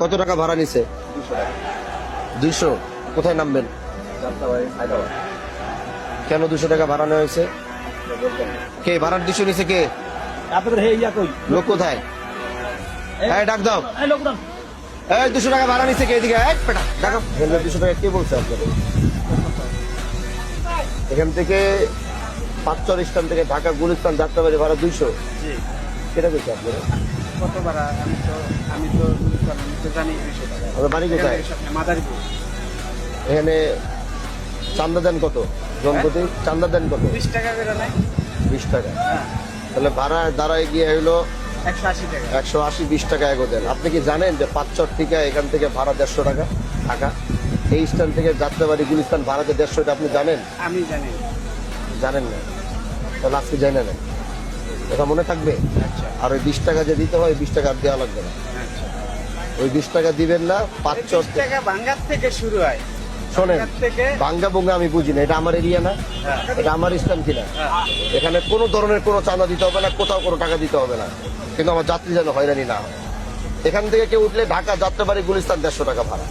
কত টাকা ভাড়া নিছে? 200। কোথায় নামবেন? কেন 200 টাকা ভাড়া নেওয়া হয়েছে? কে ভাড়ার 200 নিছে? কে? লোক কোথায়? ডাক দাও। 200 টাকা ভাড়া নিছে কে? এদিকে ডাকা। 200 টাকা কে বলছে আপনাদের? এখান থেকে পাঁচচর স্থান থেকে ঢাকা গুলিস্তান যাত্রাবাড়ি ভাড়া 200। কেটা বলছে আপনারা? কত ভাড়া? আমি তো জানি 200 টাকা। আপনার বাড়ি কোথায়? মাদারীপুর। এখানে চান্দা দেন কত? জনপতি চান্দা দেন কত? 20 টাকা করে নাই? 20 টাকা। হ্যাঁ, তাহলে ভাড়া দাঁড়ায় গিয়ে হইলো 180 টাকা। 180। 20 টাকা এগো দেন। আপনি কি জানেন যে পাঁচচর থেকে এখান থেকে ভাড়া 150 টাকা ঢাকা? এই স্থান থেকে যাত্রাবাড়ি গুলিস্তান ভাড়া যে 150, এটা আপনি জানেন? আমি জানি। জানেন না? তাহলে আজকে জানেন না, এটা মনে থাকবে। আচ্ছা আর ওই 20 টাকা যে দিতে হয়, 20 টাকা আর দেওয়া লাগবে না। আচ্ছা। ওই 20 টাকা দিবেন না। পাঁচচর 20 টাকা ভাঙ্গার থেকে শুরু হয়। শোনেন, ভাঙ্গার থেকে বাঙ্গা বুঙ্গা আমি বুঝি না। এটা আমার এরিয়া না, হ্যাঁ। এটা আমার স্থান কিনা। এখানে কোনো ধরনের কোনো চাঁদা দিতে হবে না, কোথাও কোনো টাকা দিতে হবে না, কিন্তু আমার যাত্রী যেন হয়রানি না হয়। এখান থেকে কেউ উঠলে ঢাকা যাত্রাবাড়ি গুলিস্তান 150 টাকা ভাড়া।